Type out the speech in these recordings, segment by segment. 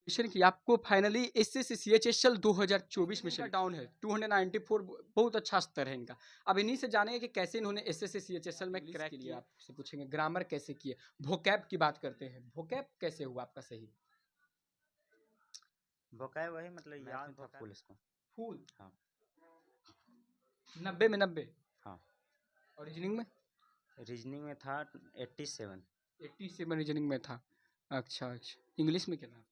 Question कि आपको finally SSC CHSL 2024 में से डाउन है 294 बहुत अच्छा स्तर है इनका। अब इन्हीं से जानेंगे कि कैसे इन्होंने एसएससी सीएचएसएल में क्रैक किया। आपसे पूछेंगे ग्रामर कैसे किए, वोकैब की बात करते हैं, वोकैब कैसे हुआ आपका सही? भोकाय वही मतलब याद था फुल इसको। फूल हाँ 90 में 90 हाँ। और रीजनिंग में रीजनिंग में था 87। 87 रीजनिंग में था। अच्छा अच्छा, इंग्लिश में कितना?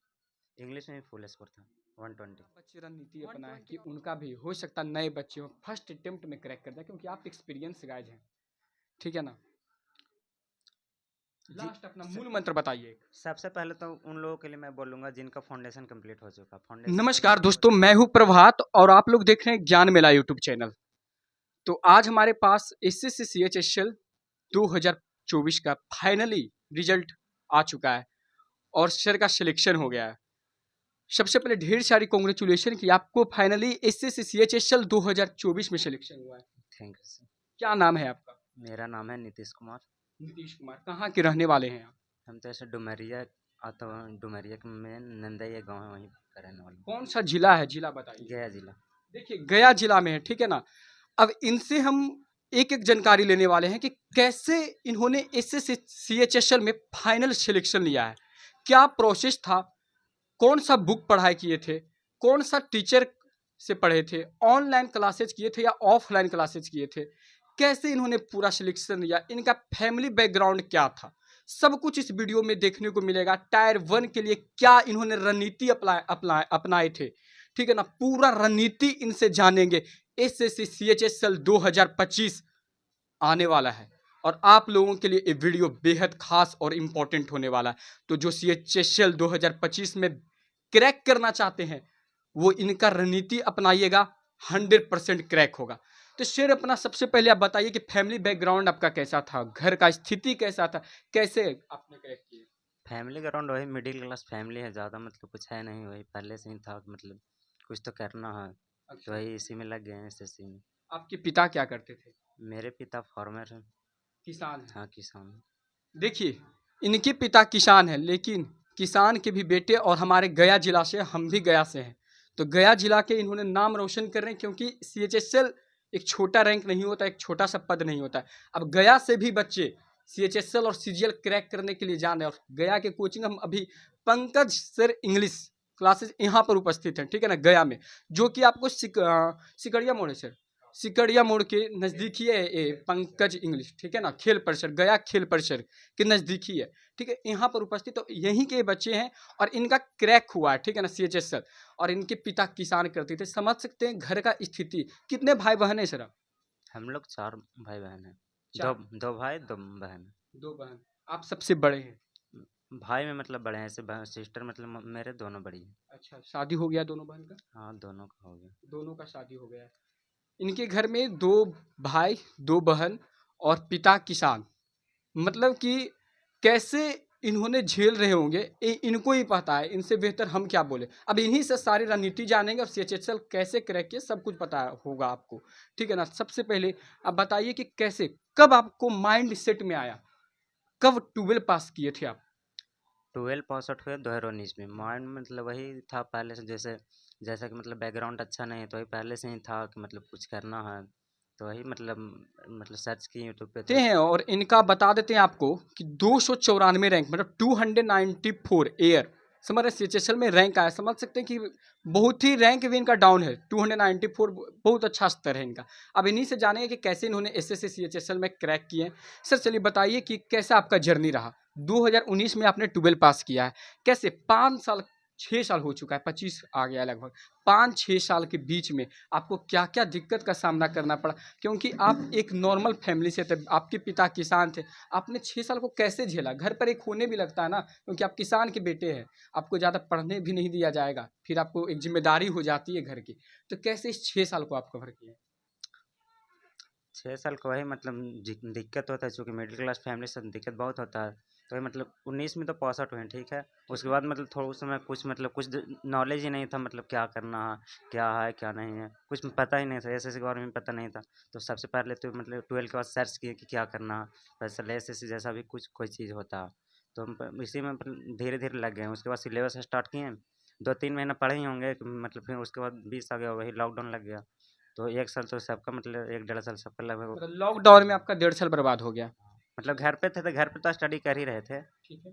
इंग्लिश में भी फुल स्कोर था 120। बच्चे रणनीति अपनाए कि उनका भी हो सकता है नए बच्चे हो फर्स्ट अटेम्प्ट में क्रैक कर दें, क्योंकि आप एक्सपीरियंस गाइज हैं, ठीक है ना। जी लास्ट अपना मूल मंत्र बताइए। सबसे पहले तो उन लोगों के लिए मैं बोलूँगा जिनका फाउंडेशन कंप्लीट हो चुका। फाउंडेशन नमस्कार दोस्तों, मैं हूं प्रभात और आप लोग देख रहे हैं ज्ञान मेला यूट्यूब चैनल। तो आज हमारे पास एसएससी सीएचएसएल 2024 का फाइनली रिजल्ट आ चुका है और सर का सिलेक्शन हो गया है। सबसे पहले ढेर सारी कॉन्ग्रेचुलेशन कि आपको फाइनली एसएससी सीएचएसएल 2024 में सिलेक्शन हुआ है। Thank you sir. क्या नाम है आपका? मेरा नाम है नीतीश कुमार। नीतीश कुमार। कहाँ के रहने वाले हैं आप? हम तो ऐसे डुमरिया आता हूँ, डुमरिया में नंदैया गाँव है, वहीं का रहने वाला कौन सा जिला है, जिला हूँ। बताइए। गया जिला। देखिए गया जिला में है, ठीक है ना। अब इनसे हम एक एक जानकारी लेने वाले हैं कि कैसे इन्होंने एसएससी सीएचएसएल में फाइनल सिलेक्शन लिया है, क्या प्रोसेस था, कौन सा बुक पढ़ाई किए थे, कौन सा टीचर से पढ़े थे, ऑनलाइन क्लासेज किए थे या ऑफलाइन क्लासेज किए थे, कैसे इन्होंने पूरा सिलेक्शन लिया, इनका फैमिली बैकग्राउंड क्या था, सब कुछ इस वीडियो में देखने को मिलेगा। टायर 1 के लिए क्या इन्होंने रणनीति अपनाए थे, ठीक है ना, पूरा रणनीति इनसे जानेंगे। एसएससी सीएचएसएल 2025 आने वाला है और आप लोगों के लिए ये वीडियो बेहद खास और इम्पोर्टेंट होने वाला है। तो जो सीएचएसएल 2025 में क्रैक करना चाहते हैं वो इनका रणनीति अपनाइएगा, 100% क्रैक होगा। तो शेर अपना सबसे पहले आप बताइए कि फैमिली बैकग्राउंड आपका कैसा था, घर का स्थिति कैसा था, कैसे आपने क्रैक किया? फैमिली ग्राउंड वही मिडिल क्लास फैमिली है, ज़्यादा मतलब कुछ है नहीं, वही पहले से ही था मतलब कुछ तो करना है, तो अच्छा, वही इसी में लग गए हैं एसएससी में। आपके पिता क्या करते थे? मेरे पिता फार्मर हैं। किसान हैं। हाँ किसान। देखिए इनके पिता किसान हैं, लेकिन किसान के भी बेटे और हमारे गया जिला से, हम भी गया से हैं, तो गया जिला के इन्होंने नाम रोशन कर रहे हैं, क्योंकि सीएचएसएल एक छोटा रैंक नहीं होता, एक छोटा सा पद नहीं होता है। अब गया से भी बच्चे सीएचएसएल और सीजीएल क्रैक करने के लिए जान रहे हैं, और गया के कोचिंग हम अभी पंकज सर इंग्लिश क्लासेस यहाँ पर उपस्थित हैं, ठीक है ना, गया में, जो कि आपको सिकड़िया मोड़ है सर, सिकड़िया मोड़ के नज़दीक ही है ये पंकज इंग्लिश, ठीक है ना, खेल परिसर, गया खेल परिसर के नज़दीक ही है, ठीक है, यहाँ पर उपस्थित, तो यहीं के बच्चे हैं और इनका क्रैक हुआ है, ठीक है ना, सीएचएसएल। और इनके पिता किसान करते थे, समझ सकते हैं घर का स्थिति। कितने भाई बहन है सर आप? हम लोग 4 भाई बहन हैं। दो चार। 2 भाई 2 बहन। 2 बहन। आप सबसे बड़े हैं। भाई में मतलब बड़े हैं, ऐसे सिस्टर मतलब मेरे दोनों बड़ी हैं। अच्छा, शादी हो गया दोनों बहन का? हाँ दोनों का हो गया। दोनों का शादी हो गया है। इनके घर में 2 भाई 2 बहन और पिता किसान, मतलब कि कैसे इन्होंने झेल रहे होंगे इनको ही पता है, इनसे बेहतर हम क्या बोले। अब इन्हीं से सारी रणनीति जानेंगे और सीएचएसएल कैसे क्रैक किए सब कुछ पता होगा आपको, ठीक है ना। सबसे पहले आप बताइए कि कैसे, कब आपको माइंड सेट में आया, कब 12 पास किए थे आप? 12 पास आउट हुए 2019 में। माइंड मतलब वही था पहले से, जैसे जैसा कि मतलब बैकग्राउंड अच्छा नहीं है तो वही पहले से ही था कि मतलब कुछ करना है, तो वही मतलब सर्च की यूट्यूब पे ते तो। हैं और इनका बता देते हैं आपको कि 294 रैंक, मतलब 294 एयर, समझ रहे, सीएचएसएल में रैंक आया, समझ सकते हैं कि बहुत ही रैंक भी इनका डाउन है, 294 बहुत अच्छा स्तर है इनका। अब इन्हीं से जानेंगे कि कैसे इन्होंने एसएससी सीएचएसएल में क्रैक किए हैं। सर चलिए बताइए कि कैसा आपका जर्नी रहा। 2019 में आपने 12 पास किया है, कैसे 5 साल 6 साल हो चुका है, 25 आ गया है लगभग, 5-6 साल के बीच में आपको क्या क्या दिक्कत का सामना करना पड़ा, क्योंकि आप एक नॉर्मल फैमिली से थे, आपके पिता किसान थे, आपने 6 साल को कैसे झेला? घर पर एक होने भी लगता है ना, क्योंकि आप किसान के बेटे हैं, आपको ज़्यादा पढ़ने भी नहीं दिया जाएगा, फिर आपको एक जिम्मेदारी हो जाती है घर की, तो कैसे इस 6 साल को आप कवर किए? 6 साल का वही मतलब दिक्कत होता है, चूँकि मिडिल क्लास फैमिली से दिक्कत बहुत होता है, तो वही मतलब 19 में तो पास आउट हुए हैं, ठीक है। ठीक उसके है। बाद मतलब थोड़ा उस समय कुछ मतलब कुछ नॉलेज ही नहीं था, मतलब क्या करना है, क्या है क्या नहीं है, कुछ पता ही नहीं था, एसएससी के बारे में पता नहीं था। तो सबसे पहले तो मतलब 12 के बाद सर्च किए कि क्या करना है, वैसे एसएससी जैसा भी कुछ कोई चीज़ होता है, तो हम इसी में धीरे धीरे लग गए। उसके बाद सिलेबस स्टार्ट किए, 2-3 महीना पढ़े ही होंगे मतलब फिर उसके बाद 20 आ गया, वही लॉकडाउन लग गया। तो 1 साल तो सबका मतलब 1 डेढ़ साल सबका लगभग मतलब लॉकडाउन में आपका 1.5 साल बर्बाद हो गया। मतलब घर पे थे तो घर पे तो स्टडी कर ही रहे थे। ठीक है।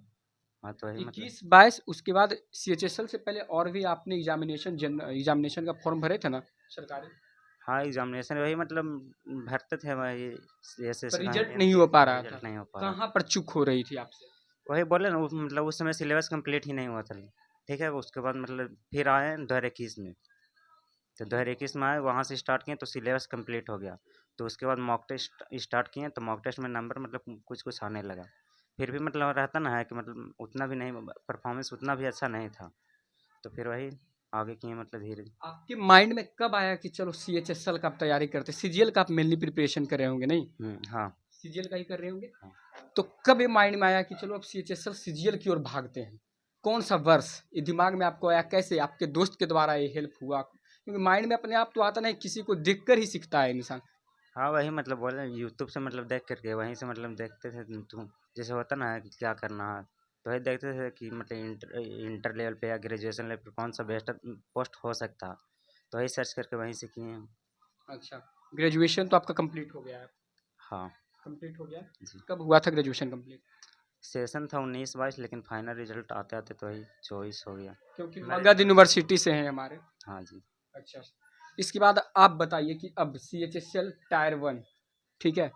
हाँ, तो वही मतलब 21-22 उसके बाद सीएचएसएल से पहले और भी आपने एग्जामिनेशन का फॉर्म भरे थे ना सरकारी? हाँ, एग्ज़ामिनेशन वही मतलब भरते थे वही पर एसएससी का रिजल्ट नहीं हो पा रहा था। रिजल्ट नहीं हो पा रहा। कहाँ पर चूक हो रही थी आपसे? वही बोले ना मतलब उस समय सिलेबस कंप्लीट ही नहीं हुआ था। ठीक है, उसके बाद मतलब फिर आए 2021 में। तो 2021 में आए, वहाँ से स्टार्ट किए तो सिलेबस कंप्लीट हो गया। तो उसके बाद मॉक टेस्ट स्टार्ट किए तो मॉक टेस्ट में नंबर मतलब कुछ आने लगा। फिर भी मतलब रहता ना है कि मतलब उतना भी नहीं, परफॉर्मेंस उतना भी अच्छा नहीं था। तो फिर वही आगे किए मतलब धीरे। आपके माइंड में कब आया कि चलो सीएचएसएल का आप तैयारी करते, सीजीएल का आप मेनली प्रिपरेशन कर रहे होंगे नहीं? हाँ, सीजीएल का ही कर रहे होंगे। हाँ। तो कब ये माइंड में आया कि चलो अब सीएचएसएल सीजीएल की ओर भागते हैं? कौन सा वर्ष ये दिमाग में आपको आया, कैसे आपके दोस्त के द्वारा ये हेल्प हुआ? क्योंकि माइंड में अपने आप तो आता नहीं, किसी को देखकर ही सीखता है इंसान। हाँ, वही मतलब बोले यूट्यूब से मतलब देख कर के वहीं से मतलब देखते थे तुम जैसे होता ना है कि क्या करना है। तो वही देखते थे कि मतलब इंटर लेवल पे या ग्रेजुएशन लेवल पे कौन सा बेस्ट पोस्ट हो सकता है। तो वही सर्च करके वहीं से किए हैं। अच्छा, ग्रेजुएशन तो आपका कंप्लीट हो गया है? हाँ कंप्लीट हो गया। जी। कब हुआ था ग्रेजुएशन कंप्लीट? सेशन था 19-22 लेकिन फाइनल रिजल्ट आते आते तो वही 24 हो गया। क्योंकि मेरे मगध यूनिवर्सिटी से हैं हमारे। हाँ जी। अच्छा, इसके बाद आप बताइए कि अब सीएचएसएल टायर 1, ठीक है,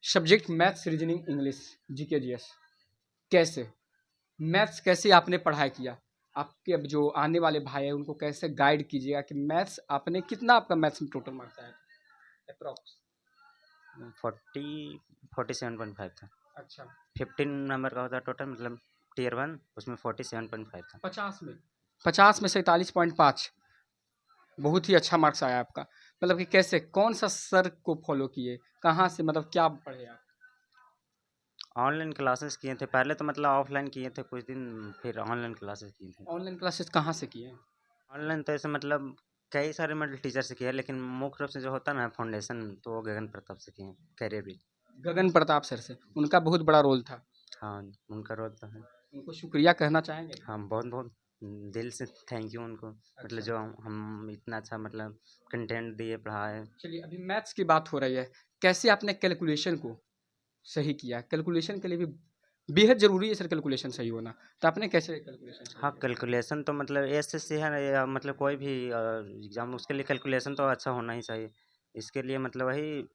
subject maths, reasoning, English, GK, GS, कैसे मैथ्स कैसे आपने पढ़ाई किया? आपके अब जो आने वाले भाई हैं उनको कैसे गाइड कीजिएगा कि मैथ्स आपने कितना, आपका मैथ्स में टोटल मार्क्स आया था अप्रॉक्स? 47.5 था। अच्छा, 15 नंबर का होता है टोटल मतलब टियर 1 उसमें 47.5 था। 50 में 47.5, बहुत ही अच्छा मार्क्स आया आपका। मतलब कि कैसे, कौन सा सर को फॉलो किए, कहाँ से, मतलब क्या पढ़े आप? ऑनलाइन क्लासेस किए थे पहले तो मतलब ऑफलाइन किए थे कुछ दिन, फिर ऑनलाइन क्लासेस किए थे। ऑनलाइन क्लासेस कहाँ से किए हैं? ऑनलाइन तो ऐसे मतलब कई सारे मतलब टीचर से किए हैं, लेकिन मुख्य रूप से जो होता है ना फाउंडेशन तो वो गगन प्रताप से किए हैं, करियर भी। गगन प्रताप सर से, उनका बहुत बड़ा रोल था। हाँ, उनका रोल तो है। उनको शुक्रिया कहना चाहेंगे? हाँ, बहुत बहुत दिल से थैंक यू उनको, मतलब अच्छा, जो हम इतना अच्छा मतलब कंटेंट दिए पढ़ाए। चलिए अभी मैथ्स की बात हो रही है, कैसे आपने कैलकुलेशन को सही किया? कैलकुलेशन के लिए भी बेहद ज़रूरी है सर कैलकुलेशन सही होना, तो आपने कैसे कैलकुलेशन सही हाँ, किया? कैलकुलेशन तो मतलब एसएससी है ना या मतलब कोई भी एग्ज़ाम उसके लिए कैलकुलेशन तो अच्छा होना ही चाहिए। इसके लिए मतलब वही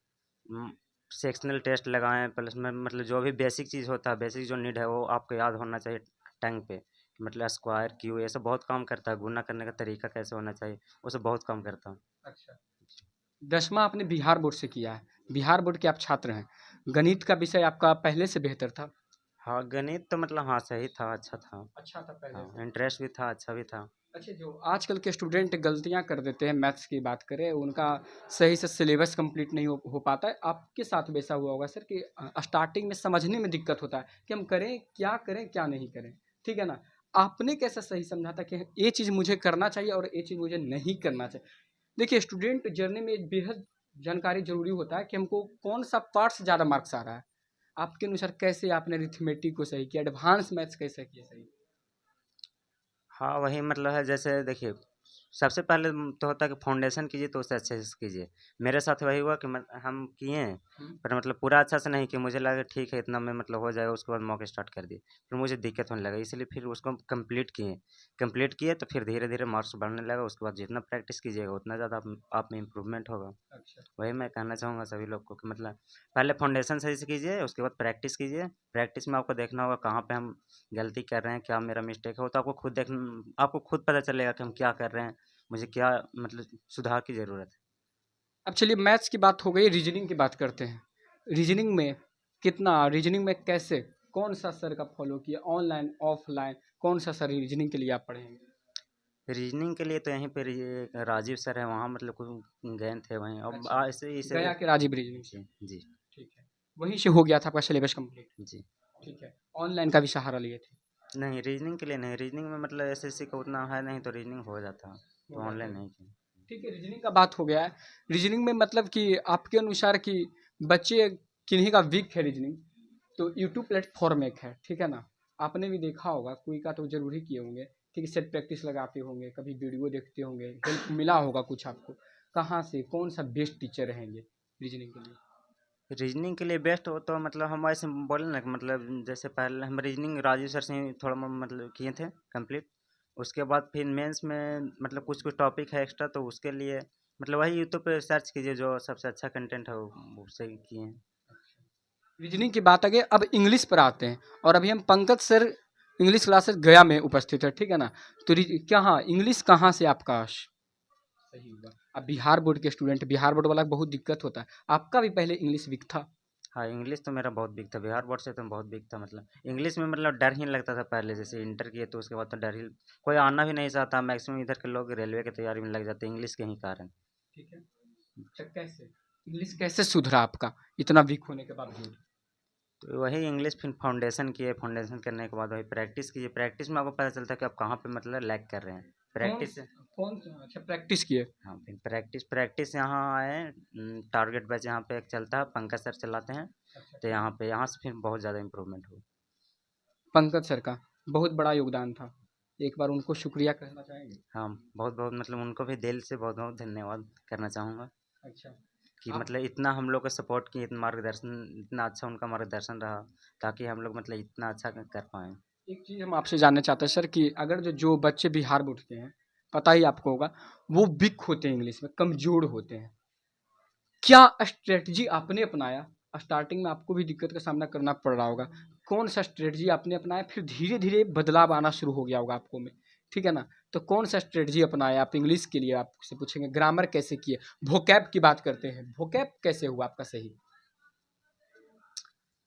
सेक्शनल टेस्ट लगाएँ प्लस में मतलब जो भी बेसिक चीज़ होता है, बेसिक जो नीड है वो आपको याद होना चाहिए टंग पे। मतलब स्क्वायर, क्यूब ये सब बहुत काम करता है, गुणा करने का तरीका कैसे होना चाहिए, वो सब बहुत काम करता है। अच्छा, 10वां आपने बिहार बोर्ड से किया है, बिहार बोर्ड के आप छात्र हैं, गणित का विषय आपका पहले से बेहतर था? हाँ, गणित तो मतलब हाँ, सही था, अच्छा था। अच्छा था पहले हाँ, से। इंटरेस्ट भी था, अच्छा भी था। अच्छा, जो आजकल के स्टूडेंट गलतियाँ कर देते हैं, मैथ्स की बात करें, उनका सही से सिलेबस कंप्लीट नहीं हो पाता है, आपके साथ वैसा हुआ होगा सर कि स्टार्टिंग में समझने में दिक्कत होता है कि हम करें, क्या नहीं करें, ठीक है ना? आपने कैसा सही समझा था कि ये चीज़ मुझे करना चाहिए और ये चीज़ मुझे नहीं करना चाहिए? देखिए, स्टूडेंट जर्नी में एक बेहद जानकारी ज़रूरी होता है कि हमको कौन-सा पार्ट से ज़्यादा मार्क्स आ रहा है। आपके अनुसार कैसे आपने अरिथमेटिक को सही किया, एडवांस मैथ्स कैसे किया सही? हाँ, वही मतलब है जैसे देखिए, सबसे पहले तो होता है कि फाउंडेशन कीजिए तो उसे अच्छे से कीजिए। मेरे साथ वही हुआ कि हम किए, हुँ, पर मतलब पूरा अच्छा से नहीं किए, मुझे लगा ठीक है इतना में मतलब हो जाएगा, उसके बाद मॉक स्टार्ट कर दिए। फिर मुझे दिक्कत होने लगा इसलिए फिर उसको कंप्लीट किए। कंप्लीट किए तो फिर धीरे-धीरे मार्क्स बढ़ने लगा, उसके बाद जितना प्रैक्टिस कीजिएगा उतना ज़्यादा आप में इम्प्रूवमेंट होगा। अच्छा। वही मैं कहना चाहूँगा सभी लोग को कि मतलब पहले फाउंडेशन सही से कीजिए, उसके बाद प्रैक्टिस कीजिए। प्रैक्टिस में आपको देखना होगा कहाँ पे हम गलती कर रहे हैं, क्या मेरा मिस्टेक है, वो तो आपको खुद पता चलेगा कि हम क्या कर रहे हैं, मुझे क्या मतलब सुधार की ज़रूरत है। अब चलिए मैथ्स की बात हो गई, रीजनिंग की बात करते हैं। रीजनिंग में कैसे, कौन-सा सर का फ़ॉलो किया? ऑनलाइन, ऑफ़लाइन, कौन-सा सर रीजनिंग के लिए आप पढ़े हैं? रीजनिंग के लिए तो यहीं पे राजीव सर हैं, वहाँ मतलब कुछ गए थे वहीं। अब अच्छा, ऐसे इसे गया के राजीव रीजनिंग से, जी, जी, ठीक है। वहीं से हो गया था आपका सिलेबस कंप्लीट, जी। ठीक है। ऑनलाइन का भी सहारा लिए थे, नहीं, रीजनिंग के लिए नहीं, रीजनिंग में मतलब एसएससी का उतना है नहीं तो रीजनिंग हो जाता, हो तो जाता ऑनलाइन है। नहीं किया। ठीक है, रीजनिंग का बात हो गया है। रीजनिंग में मतलब कि आपके अनुसार कि बच्चे किन्हीं का वीक है रीजनिंग, तो यूट्यूब प्लेटफ़ॉर्म एक है, ठीक है ना? आपने भी देखा होगा, कोई का तो ज़रूर ही किए होंगे ठीक है, सेट प्रैक्टिस लगाते होंगे, कभी वीडियो देखते होंगे, हेल्प मिला होगा कुछ आपको। कहाँ से कौन सा बेस्ट टीचर रहेंगे रीजनिंग के लिए? रीजनिंग के लिए बेस्ट हो तो मतलब हम ऐसे बोले ना कि मतलब जैसे पहले हम रीजनिंग राजीव सर से ही थोड़ा मतलब किए थे कंप्लीट। उसके बाद फिर मेंस में मतलब कुछ कुछ टॉपिक है एक्स्ट्रा, तो उसके लिए मतलब वही यूट्यूब पे सर्च कीजिए, जो सबसे अच्छा कंटेंट है वो उससे ही किए हैं। रीजनिंग की बात आगे, अब इंग्लिश पर आते हैं। और अभी हम पंकज सर इंग्लिश क्लासेस गया में उपस्थित है, ठीक है ना? तो क्या, हाँ, इंग्लिश कहाँ से आपका सही हुआ? अब बिहार बोर्ड के स्टूडेंट, बिहार बोर्ड वाला बहुत दिक्कत होता है। आपका भी पहले इंग्लिश वीक था? हाँ, इंग्लिश तो मेरा बहुत वीक था, बिहार बोर्ड से तो बहुत वीक था। मतलब इंग्लिश में मतलब डर ही लगता था पहले, जैसे इंटर किए तो उसके बाद तो डर ही, कोई आना भी नहीं चाहता। मैक्सिमम इधर के लोग रेलवे की तैयारी में लग जाते हैं इंग्लिश के ही कारण। ठीक है। अच्छा, कैसे इंग्लिश कैसे सुधरा आपका इतना वीक होने के बावजूद? तो वही इंग्लिश फिर फाउंडेशन किए, फाउंडेशन करने के बाद वही प्रैक्टिस कीजिए। प्रैक्टिस में आपको पता चलता है कि आप कहाँ पे मतलब लैग कर रहे हैं। कौन प्रैक्टिस से कौन अच्छा प्रैक्टिस किए? हाँ, फिर प्रैक्टिस प्रैक्टिस यहाँ आए। टारगेट बैच यहाँ पे एक चलता है, पंकज सर चलाते हैं। अच्छा, तो यहाँ पे यहाँ से फिर बहुत ज़्यादा इम्प्रूवमेंट हुआ। पंकज सर का बहुत बड़ा योगदान था, एक बार उनको शुक्रिया कहना चाहेंगे? हाँ, बहुत बहुत मतलब उनको भी दिल से बहुत बहुत धन्यवाद करना चाहूँगा अच्छा। कि आप मतलब इतना हम लोग को सपोर्ट किए, इतना मार्गदर्शन, इतना अच्छा उनका मार्गदर्शन रहा ताकि हम लोग मतलब इतना अच्छा कर पाएँ। एक चीज़ हम आपसे जानना चाहते हैं सर कि अगर जो जो बच्चे बिहार बोर्ड के हैं, पता ही आपको होगा, वो वीक होते हैं इंग्लिश में, कमज़ोर होते हैं, क्या स्ट्रेटजी आपने अपनाया? स्टार्टिंग में आपको भी दिक्कत का सामना करना पड़ रहा होगा। कौन सा स्ट्रेटजी आपने अपनाया? फिर धीरे-धीरे बदलाव आना शुरू हो गया होगा आपको में, ठीक है ना? तो कौन सा स्ट्रेटजी अपनाया आप इंग्लिश के लिए? आपसे पूछेंगे ग्रामर कैसे किए? वोकैब की बात करते हैं, वोकैब कैसे हुआ आपका सही?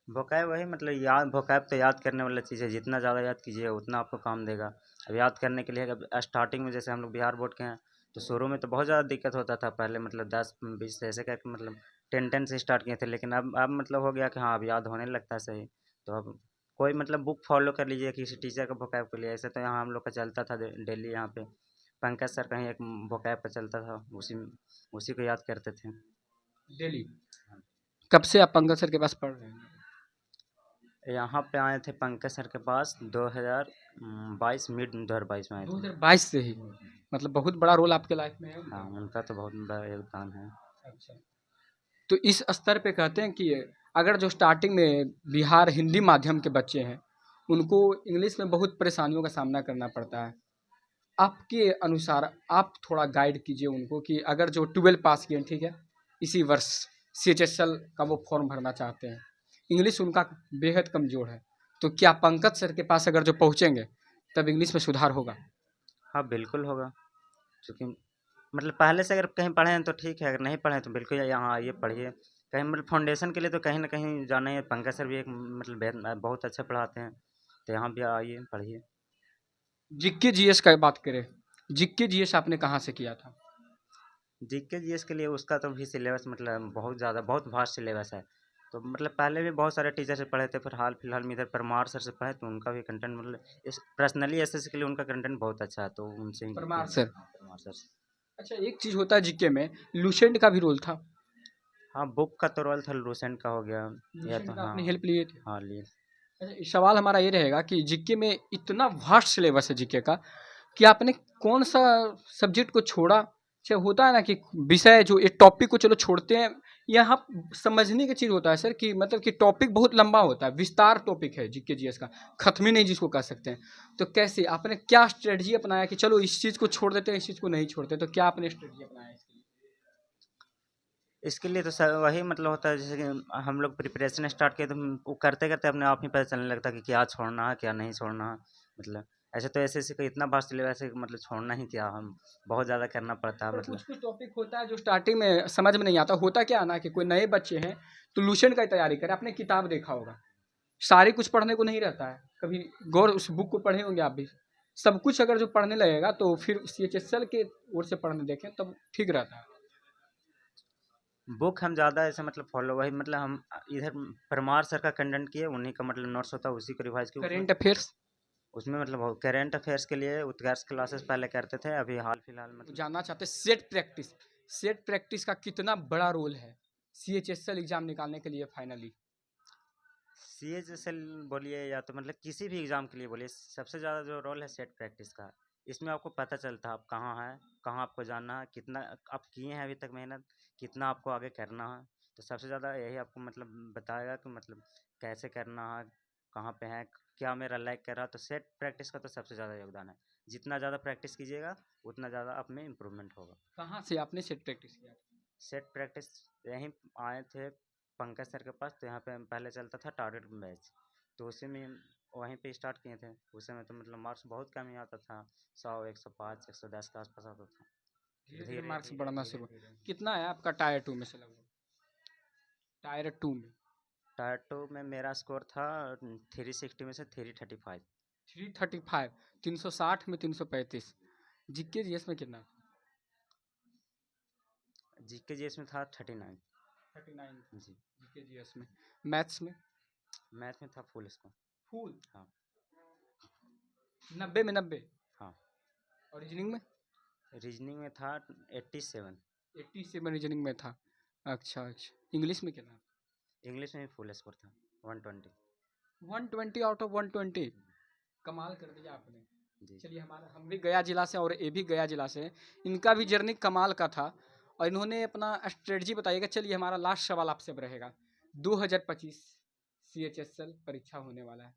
वोकैब वही मतलब याद, वोकैब तो याद करने वाला चीज़ है, जितना ज़्यादा याद कीजिए उतना आपको काम देगा। अब याद करने के लिए अब स्टार्टिंग में जैसे हम लोग बिहार बोर्ड के हैं, तो शुरू में तो बहुत ज़्यादा दिक्कत होता था। पहले मतलब 10-20 ऐसे करके मतलब 10-10 से स्टार्ट किए थे, लेकिन अब मतलब हो गया कि हाँ अब याद होने लगता है सही। तो अब कोई मतलब बुक फॉलो कर लीजिए किसी टीचर का वोकैब के लिए। ऐसे तो यहाँ हम लोग का चलता था डेली यहाँ पे पंकज सर का ही एक वोकैब का चलता था, उसी को याद करते थे। डेली? कब से आप पंकज सर के पास पढ़ रहे हैं? यहाँ पे आए थे पंकज सर के पास 2022, मिड 2022 में आए थे। 2022 से ही? मतलब बहुत बड़ा रोल आपके लाइफ में है हाँ, उनका। उनका तो बहुत बड़ा योगदान है। अच्छा। तो इस स्तर पे कहते हैं कि अगर जो स्टार्टिंग में बिहार हिंदी माध्यम के बच्चे हैं, उनको इंग्लिश में बहुत परेशानियों का सामना करना पड़ता है। आपके अनुसार आप थोड़ा गाइड कीजिए उनको कि अगर जो 12 पास किए हैं, ठीक है, इसी वर्ष सीएचएसएल का वो फॉर्म भरना चाहते हैं, इंग्लिश उनका बेहद कमज़ोर है, तो क्या पंकज सर के पास अगर जो पहुँचेंगे, तब इंग्लिश में सुधार होगा? हाँ, बिल्कुल होगा। चूँकि मतलब पहले से अगर कहीं पढ़े हैं तो ठीक है, अगर नहीं पढ़े हैं तो बिल्कुल यहाँ आइए पढ़िए। कहीं मतलब फाउंडेशन के लिए तो कहीं न कहीं जाना ही है। पंकज सर भी एक मतलब बहुत अच्छा पढ़ाते हैं, तो यहाँ भी आइए पढ़िए। जीके जीएस का बात करें, जीके जीएस आपने कहाँ से किया था? जीके जीएस के लिए उसका तो भी सिलेबस मतलब बहुत ज़्यादा, बहुत वास्ट सिलेबस है। तो मतलब पहले भी बहुत सारे टीचर से पढ़े थे, फिर हाल फिलहाल में इधर परमार सर से पढ़े, तो उनका भी कंटेंट मतलब इस पर्सनली एसएससी के लिए उनका कंटेंट बहुत अच्छा है, तो उनसे ही किया परमार है। सर? हाँ, परमार सर से। अच्छा, एक चीज़ होता है जीके में, लुसेंट का भी रोल था। हाँ, बुक का तो रोल था, लूसेंट का हो गया या तो लुसेंट का हाँ। आपने हेल्प लिए थे? हाँ, लिए। अच्छा, इस सवाल हमारा ये रहेगा कि जीके में इतना वास्ट सिलेबस है जीके का, कि आपने कौन सा सब्जेक्ट को छोड़ा? अच्छा, होता है ना कि विषय जो एक टॉपिक को चलो छोड़ते हैं, यहाँ समझने की चीज़ होता है सर कि मतलब कि टॉपिक बहुत लंबा होता है, विस्तार टॉपिक है जीके जीएस का, खत्म ही नहीं जिसको कह सकते हैं। तो कैसे आपने क्या स्ट्रेटजी अपनाया कि चलो इस चीज़ को छोड़ देते हैं, इस चीज़ को नहीं छोड़ते? तो क्या आपने स्ट्रेटजी अपनाया इसके लिए? इसके लिए तो सर वही मतलब होता है, जैसे कि हम लोग प्रिपरेशन स्टार्ट किए तो वो करते करते अपने आप ही पता चलने लगता है कि क्या छोड़ना है क्या नहीं छोड़ना है। मतलब ऐसे तो ऐसे ऐसे कोई इतना वास्ट सिलेबस है कि मतलब छोड़ना ही क्या, हम बहुत ज़्यादा करना पड़ता है पर मतलब। कुछ कुछ टॉपिक होता है जो स्टार्टिंग में समझ में नहीं आता। होता क्या है ना कि कोई नए बच्चे हैं तो लुसेंट का ही तैयारी करें, आपने किताब देखा होगा, सारे कुछ पढ़ने को नहीं रहता है, कभी गौर उस बुक को पढ़े होंगे आप भी। सब कुछ अगर जो पढ़ने लगेगा तो फिर सीएचएसएल के ओर से पढ़ने देखें तब ठीक रहता है। बुक हम ज़्यादा ऐसे मतलब फॉलो वही मतलब हम इधर परमार सर का कंटेंट किए, उन्हीं का मतलब नोट्स होता है उसी को रिवाइज किए उसमें। करेंट अफेयर्स उसमें मतलब करेंट अफेयर्स के लिए उत्कर्ष क्लासेस पहले करते थे, अभी हाल फिलहाल मतलब। जानना चाहते हैं सेट प्रैक्टिस, सेट प्रैक्टिस का कितना बड़ा रोल है सीएचएसएल एग्जाम निकालने के लिए फाइनली? सीएचएसएल बोलिए या तो मतलब किसी भी एग्ज़ाम के लिए बोलिए, सबसे ज़्यादा जो रोल है सेट प्रैक्टिस का। इसमें आपको पता चलता है आप कहाँ हैं, कहाँ आपको जाना है, कितना आप किए हैं अभी तक मेहनत, कितना आपको आगे करना है। तो सबसे ज़्यादा यही आपको मतलब बताएगा कि मतलब कैसे करना है, कहाँ पे हैं, क्या मेरा लैग कर रहा है। तो सेट प्रैक्टिस का तो सबसे ज़्यादा योगदान है। जितना ज़्यादा प्रैक्टिस कीजिएगा, उतना ज़्यादा आप में इम्प्रूवमेंट होगा। कहाँ से आपने सेट प्रैक्टिस किया? सेट प्रैक्टिस यहीं आए थे पंकज सर के पास, तो यहाँ पे पहले चलता था टारगेट बैच, तो उसी में वहीं पे स्टार्ट किए थे। उस समय तो मतलब मार्क्स बहुत कम ही आता था, 100 105 110 के आसपास आता था। धीरे धीरे धीरे मार्क्स धीरे बढ़ना धीरे शुरू। धीरे कितना है आपका टायर 2 में से लगभग? टायर 2 में टायर टू में मेरा स्कोर था 360 में से 335। 335, 360 में 335। जीके जीएस में कितना? जीके जीएस में था 39। 39 जी। जीके जीएस में। मैथ्स में? मैथ में था फुल स्कोर। फुल हाँ 90 में 90। हाँ। और रीजनिंग में? रीजनिंग में था 87। 87 रीजनिंग में था। अच्छा अच्छा। इंग्लिश में कितना? इंग्लिश में भी फुल स्कोर था 120। 120 आउट ऑफ 120। कमाल कर दिया आपने। जी। चलिए, हमारा हम भी गया जिला से और ये भी गया जिला से हैं। इनका भी जर्नी कमाल का था और इन्होंने अपना स्ट्रेटजी बताइएगा। चलिए, हमारा लास्ट सवाल आपसे अब रहेगा। 2025 CHSL परीक्षा होने वाला है,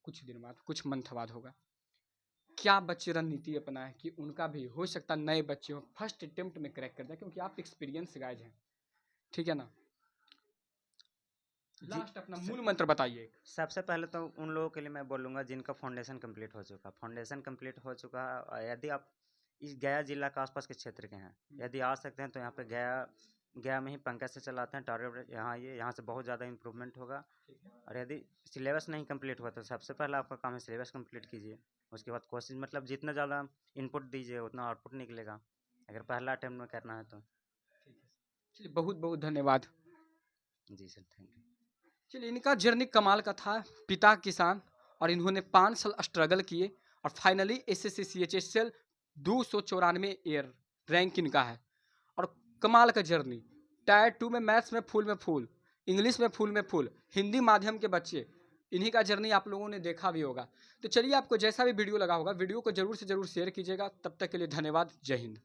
कुछ दिन बाद, कुछ मंथ बाद होगा। क्या बच्चे रणनीति अपनाए कि उनका भी हो सकता है नए बच्चे हो फर्स्ट अटेम्प्ट में क्रैक कर दें, क्योंकि आप एक्सपीरियंस गाइज हैं, ठीक है ना? जी। लास्ट अपना मूल मंत्र बताइए। सबसे पहले तो उन लोगों के लिए मैं बोलूँगा जिनका फाउंडेशन कंप्लीट हो चुका। फाउंडेशन कंप्लीट हो चुका है और यदि आप इस गया जिला के आसपास के क्षेत्र के हैं, यदि आ सकते हैं तो यहाँ पे गया गया में ही पंकज से चलाते हैं टारगेट। यहाँ ये यहाँ से बहुत ज़्यादा इम्प्रूवमेंट होगा। और यदि सिलेबस नहीं कंप्लीट हुआ तो सबसे पहला आपका काम है सिलेबस कंप्लीट कीजिए। उसके बाद कोशिश मतलब जितना ज़्यादा इनपुट दीजिए उतना आउटपुट निकलेगा, अगर पहला अटेम्प्ट में करना है तो। चलिए, बहुत बहुत धन्यवाद। जी सर, थैंक यू। चलिए, इनका जर्नी कमाल का था। पिता किसान और इन्होंने 5 साल स्ट्रगल किए और finally SSC CHSL 294 year rank इनका है। और कमाल का जर्नी, टायर 2 में मैथ्स में फुल, इंग्लिश में फुल, हिंदी माध्यम के बच्चे, इन्हीं का जर्नी आप लोगों ने देखा भी होगा। तो चलिए, आपको जैसा भी वीडियो लगा होगा, वीडियो को जरूर से जरूर शेयर कीजिएगा। तब तक के लिए धन्यवाद। जय हिंद।